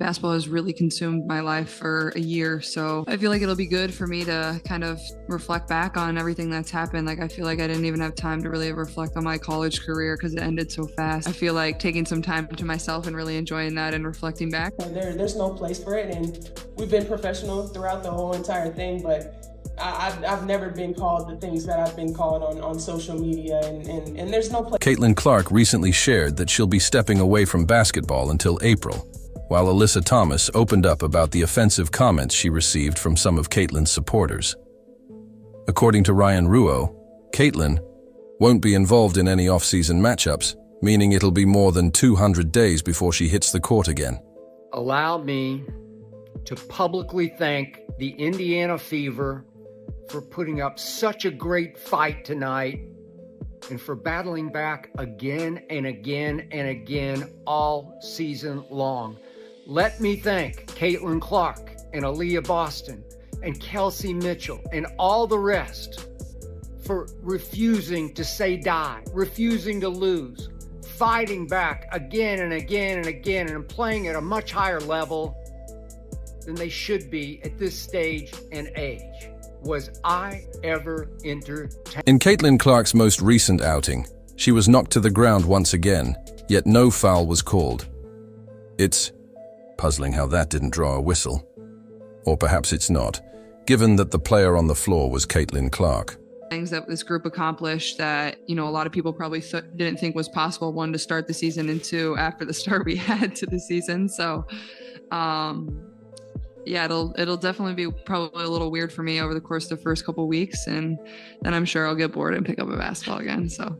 basketball has really consumed my life for a year. So I feel like it'll be good for me to kind of reflect back on everything that's happened. Like, I feel like I didn't even have time to really reflect on my college career because it ended so fast. I feel like taking some time to myself and really enjoying that and reflecting back. There's no place for it, and we've been professional throughout the whole entire thing, but I've never been called the things that I've been called on social media, and there's no place. Caitlin Clark recently shared that she'll be stepping away from basketball until April, while Alyssa Thomas opened up about the offensive comments she received from some of Caitlin's supporters. According to Ryan Ruo, Caitlin won't be involved in any off-season matchups, meaning it'll be more than 200 days before she hits the court again. Allow me to publicly thank the Indiana Fever for putting up such a great fight tonight and for battling back again and again and again all season long. Let me thank Caitlin Clark and Aaliyah Boston and Kelsey Mitchell and all the rest for refusing to say die, refusing to lose, fighting back again and again and again, and playing at a much higher level than they should be at this stage and age. Was I ever entertained? In Caitlin Clark's most recent outing, she was knocked to the ground once again, yet no foul was called. It's puzzling how that didn't draw a whistle. Or perhaps it's not, given that the player on the floor was Caitlin Clark. Things that this group accomplished that, a lot of people probably didn't think was possible, one, to start the season, and two, after the start we had to the season. So, yeah, it'll definitely be probably a little weird for me over the course of the first couple weeks, and then I'm sure I'll get bored and pick up a basketball again. So,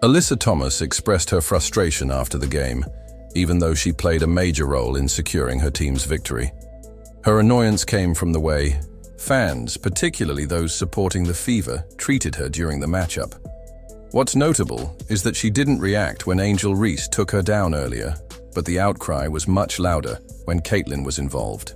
Alyssa Thomas expressed her frustration after the game, even though she played a major role in securing her team's victory. Her annoyance came from the way fans, particularly those supporting the Fever, treated her during the matchup. What's notable is that she didn't react when Angel Reese took her down earlier, but the outcry was much louder when Caitlin was involved.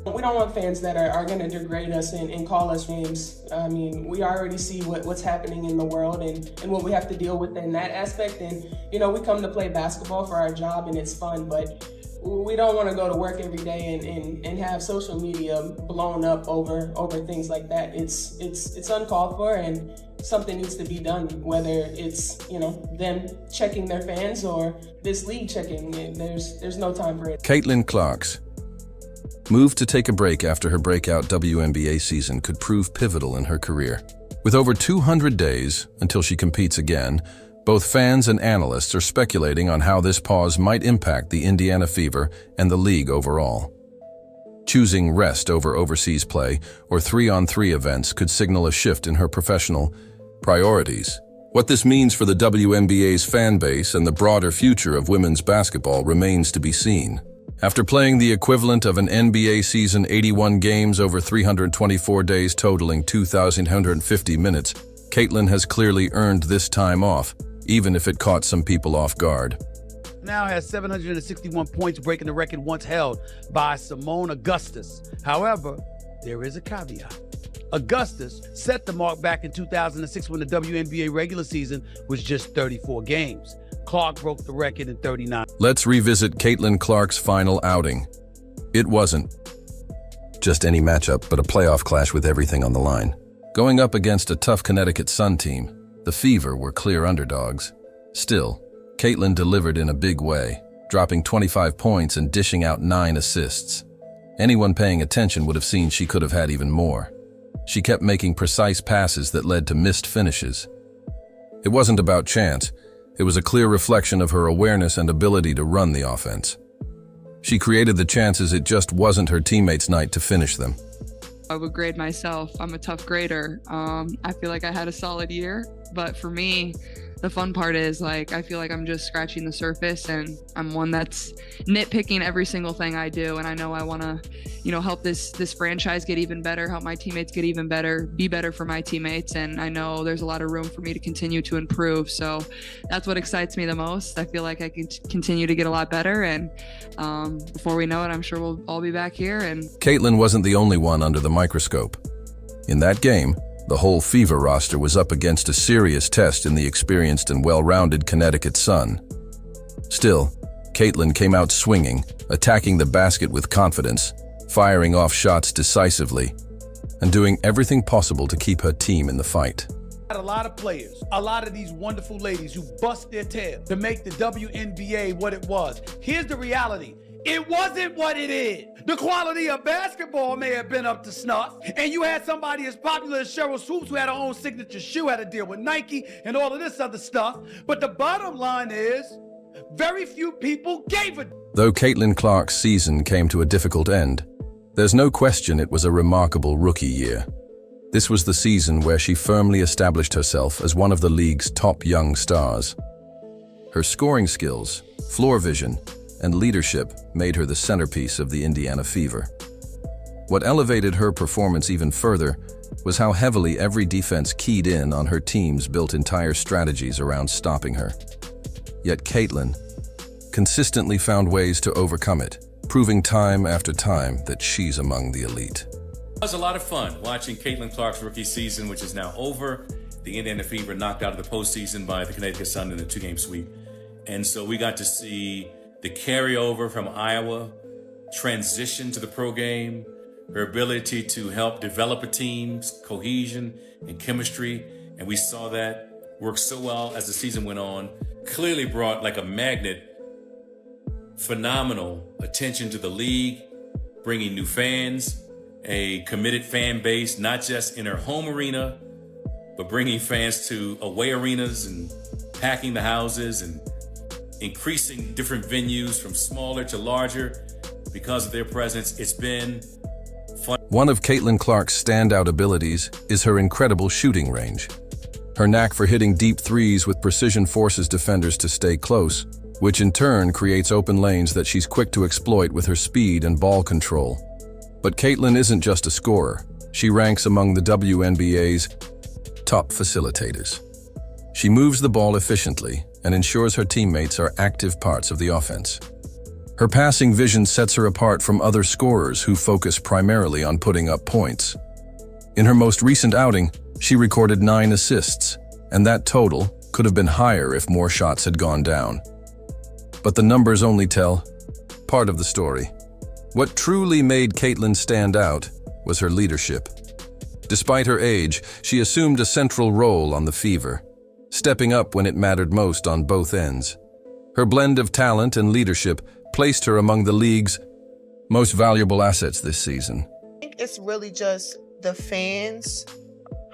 We don't want fans that are going to degrade us and call us names. I mean, we already see what's happening in the world and what we have to deal with in that aspect. And, we come to play basketball for our job and it's fun, but we don't want to go to work every day and have social media blown up over things like that. It's uncalled for, and something needs to be done, whether it's, them checking their fans or this league checking. There's no time for it. Caitlin Clark's move to take a break after her breakout WNBA season could prove pivotal in her career. With over 200 days until she competes again, both fans and analysts are speculating on how this pause might impact the Indiana Fever and the league overall. Choosing rest over overseas play or 3-on-3 events could signal a shift in her professional priorities. What this means for the WNBA's fan base and the broader future of women's basketball remains to be seen. After playing the equivalent of an NBA season, 81 games over 324 days totaling 2,150 minutes, Caitlin has clearly earned this time off, even if it caught some people off guard. Now has 761 points, breaking the record once held by Simone Augustus. However, there is a caveat. Augustus set the mark back in 2006 when the WNBA regular season was just 34 games. Clark broke the record in 39. Let's revisit Caitlin Clark's final outing. It wasn't just any matchup, but a playoff clash with everything on the line. Going up against a tough Connecticut Sun team, the Fever were clear underdogs. Still, Caitlin delivered in a big way, dropping 25 points and dishing out 9 assists. Anyone paying attention would have seen she could have had even more. She kept making precise passes that led to missed finishes. It wasn't about chance. It was a clear reflection of her awareness and ability to run the offense. She created the chances, it just wasn't her teammates' night to finish them. I would grade myself. I'm a tough grader. I feel like I had a solid year, but for me, the fun part is I feel like I'm just scratching the surface, and I'm one that's nitpicking every single thing I do. And I know I want to, help this franchise get even better, help my teammates get even better, be better for my teammates. And I know there's a lot of room for me to continue to improve. So that's what excites me the most. I feel like I can continue to get a lot better. And before we know it, I'm sure we'll all be back here. And Caitlin wasn't the only one under the microscope. In that game, the whole Fever roster was up against a serious test in the experienced and well-rounded Connecticut Sun. Still, Caitlin came out swinging, attacking the basket with confidence, firing off shots decisively, and doing everything possible to keep her team in the fight. A lot of players, a lot of these wonderful ladies who bust their tail to make the WNBA what it was. Here's the reality. It wasn't what it is. The quality of basketball may have been up to snuff, and you had somebody as popular as Cheryl Swoops who had her own signature shoe, had to deal with Nike and all of this other stuff. But the bottom line is, very few people gave a... Though Caitlin Clark's season came to a difficult end, there's no question it was a remarkable rookie year. This was the season where she firmly established herself as one of the league's top young stars. Her scoring skills, floor vision, and leadership made her the centerpiece of the Indiana Fever. What elevated her performance even further was how heavily every defense keyed in on her team's built entire strategies around stopping her. Yet Caitlin consistently found ways to overcome it, proving time after time that she's among the elite. It was a lot of fun watching Caitlin Clark's rookie season, which is now over. The Indiana Fever knocked out of the postseason by the Connecticut Sun in a 2-game sweep. And so we got to see the carryover from Iowa transition to the pro game, her ability to help develop a team's cohesion and chemistry. And we saw that work so well as the season went on. Clearly brought like a magnet phenomenal attention to the league, bringing new fans, a committed fan base, not just in her home arena, but bringing fans to away arenas and packing the houses and increasing different venues from smaller to larger because of their presence. It's been fun. One of Caitlin Clark's standout abilities is her incredible shooting range. Her knack for hitting deep threes with precision forces defenders to stay close, which in turn creates open lanes that she's quick to exploit with her speed and ball control. But Caitlin isn't just a scorer. She ranks among the WNBA's top facilitators. She moves the ball efficiently and ensures her teammates are active parts of the offense. Her passing vision sets her apart from other scorers who focus primarily on putting up points. In her most recent outing, she recorded 9 assists, and that total could have been higher if more shots had gone down. But the numbers only tell part of the story. What truly made Caitlin stand out was her leadership. Despite her age, she assumed a central role on the Fever, stepping up when it mattered most on both ends. Her blend of talent and leadership placed her among the league's most valuable assets this season. I think it's really just the fans,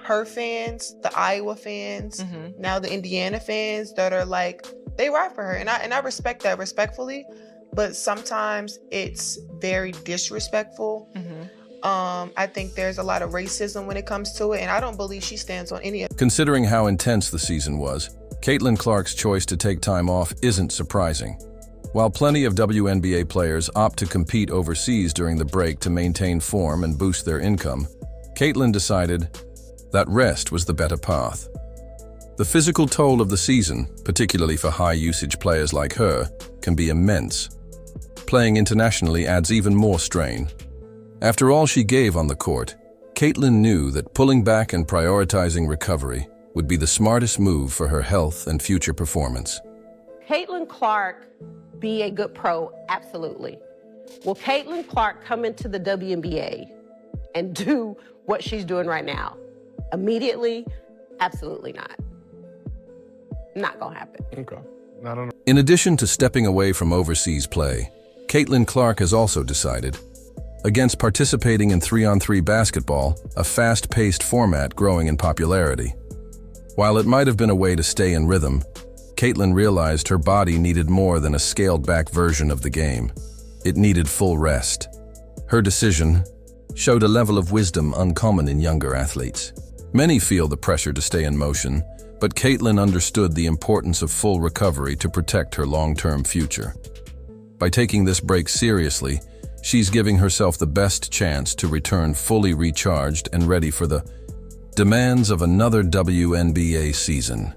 her fans, the Iowa fans, now the Indiana fans that are like, they ride for her. And I respect that respectfully, but sometimes it's very disrespectful. I think there's a lot of racism when it comes to it, and I don't believe she stands on any of it. Considering how intense the season was, Caitlin Clark's choice to take time off isn't surprising. While plenty of WNBA players opt to compete overseas during the break to maintain form and boost their income, Caitlin decided that rest was the better path. The physical toll of the season, particularly for high-usage players like her, can be immense. Playing internationally adds even more strain. After all she gave on the court, Caitlin knew that pulling back and prioritizing recovery would be the smartest move for her health and future performance. Caitlin Clark be a good pro? Absolutely. Will Caitlin Clark come into the WNBA and do what she's doing right now? Immediately? Absolutely not. Not gonna happen. Okay. I don't know. In addition to stepping away from overseas play, Caitlin Clark has also decided against participating in 3-on-3 basketball, a fast-paced format growing in popularity. While it might have been a way to stay in rhythm, Caitlin realized her body needed more than a scaled-back version of the game. It needed full rest. Her decision showed a level of wisdom uncommon in younger athletes. Many feel the pressure to stay in motion, but Caitlin understood the importance of full recovery to protect her long-term future. By taking this break seriously, she's giving herself the best chance to return fully recharged and ready for the demands of another WNBA season.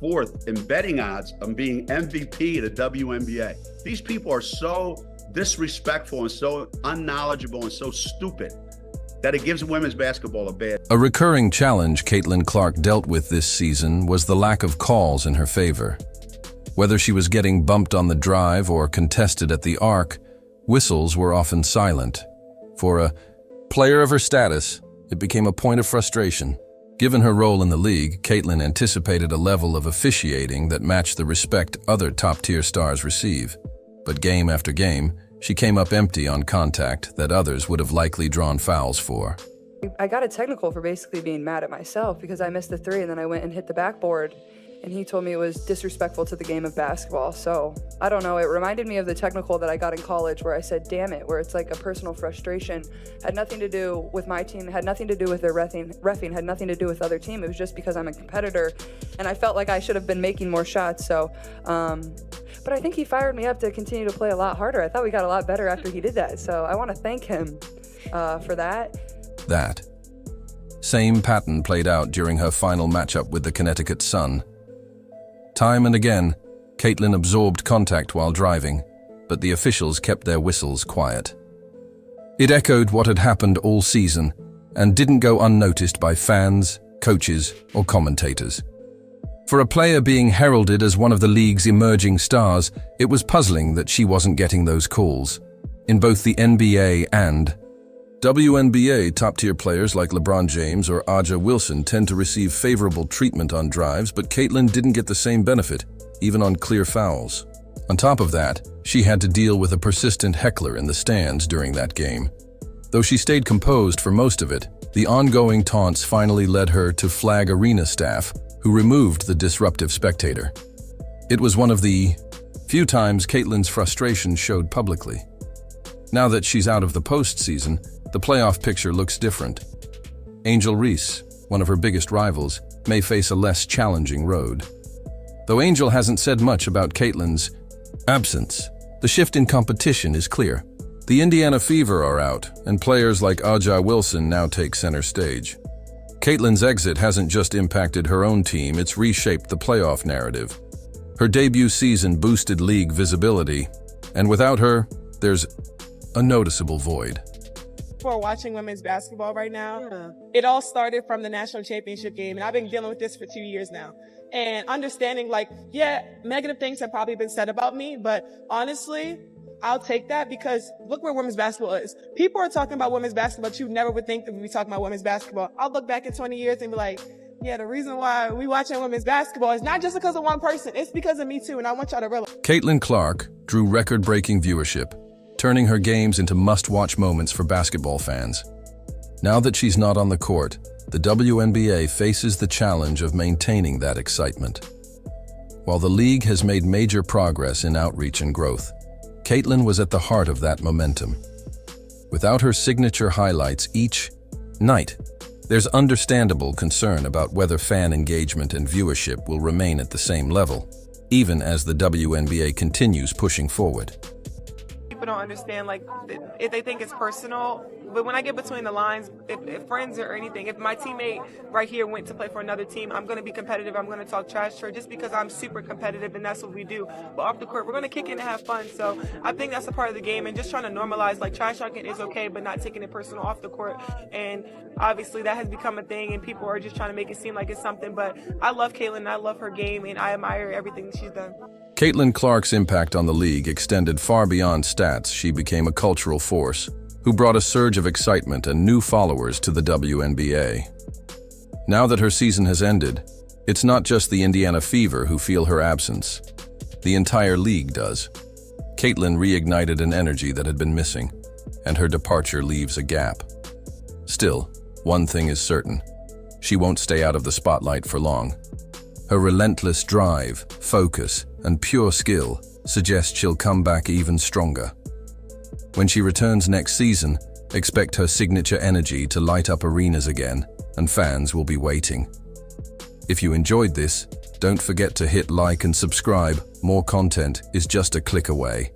Fourth in betting odds on being MVP of the WNBA. These people are so disrespectful and so unknowledgeable and so stupid that it gives women's basketball a bad. A recurring challenge Caitlin Clark dealt with this season was the lack of calls in her favor. Whether she was getting bumped on the drive or contested at the arc, whistles were often silent. For a player of her status, it became a point of frustration. Given her role in the league, Caitlin anticipated a level of officiating that matched the respect other top-tier stars receive. But game after game, she came up empty on contact that others would have likely drawn fouls for. I got a technical for basically being mad at myself because I missed the three and then I went and hit the backboard, and he told me it was disrespectful to the game of basketball. So I don't know, it reminded me of the technical that I got in college where I said, damn it, where it's like a personal frustration. Had nothing to do with my team, had nothing to do with their reffing, had nothing to do with other team. It was just because I'm a competitor and I felt like I should have been making more shots. So, but I think he fired me up to continue to play a lot harder. I thought we got a lot better after he did that. So I want to thank him for that. That same pattern played out during her final matchup with the Connecticut Sun. Time and again, Caitlin absorbed contact while driving, but the officials kept their whistles quiet. It echoed what had happened all season and didn't go unnoticed by fans, coaches, or commentators. For a player being heralded as one of the league's emerging stars, it was puzzling that she wasn't getting those calls. In both the NBA and WNBA, top-tier players like LeBron James or Aja Wilson tend to receive favorable treatment on drives, but Caitlin didn't get the same benefit, even on clear fouls. On top of that, she had to deal with a persistent heckler in the stands during that game. Though she stayed composed for most of it, the ongoing taunts finally led her to flag arena staff, who removed the disruptive spectator. It was one of the few times Caitlin's frustration showed publicly. Now that she's out of the postseason, the playoff picture looks different. Angel Reese, one of her biggest rivals, may face a less challenging road. Though Angel hasn't said much about Caitlin's absence, the shift in competition is clear. The Indiana Fever are out, and players like Aja Wilson now take center stage. Caitlin's exit hasn't just impacted her own team, it's reshaped the playoff narrative. Her debut season boosted league visibility, and without her, there's a noticeable void. For watching women's basketball right now, it all started from the national championship game, and I've been dealing with this for 2 years now. And understanding, like, yeah, negative things have probably been said about me, but honestly, I'll take that because look where women's basketball is. People are talking about women's basketball, but you never would think that we'd be talking about women's basketball. I'll look back in 20 years and be like, yeah, the reason why we watching women's basketball is not just because of one person, it's because of me too, and I want y'all to realize. Caitlin Clark drew record-breaking viewership, turning her games into must-watch moments for basketball fans. Now that she's not on the court, the WNBA faces the challenge of maintaining that excitement. While the league has made major progress in outreach and growth, Caitlin was at the heart of that momentum. Without her signature highlights each night, there's understandable concern about whether fan engagement and viewership will remain at the same level, even as the WNBA continues pushing forward. People don't understand, like, if they think it's personal, but when I get between the lines, if friends or anything, if my teammate right here went to play for another team, I'm going to be competitive, I'm going to talk trash to her just because I'm super competitive and that's what we do. But off the court, we're going to kick in and have fun. So I think that's a part of the game, and just trying to normalize, like, trash talking is okay, but not taking it personal off the court. And obviously that has become a thing, and people are just trying to make it seem like it's something. But I love Caitlin, I love her game, and I admire everything that she's done. Caitlin Clark's impact on the league extended far beyond stats. She became a cultural force who brought a surge of excitement and new followers to the WNBA. Now that her season has ended, it's not just the Indiana Fever who feel her absence. The entire league does. Caitlin reignited an energy that had been missing, and her departure leaves a gap. Still, one thing is certain: she won't stay out of the spotlight for long. Her relentless drive, focus, and pure skill suggest she'll come back even stronger. When she returns next season, expect her signature energy to light up arenas again, and fans will be waiting. If you enjoyed this, don't forget to hit like and subscribe. More content is just a click away.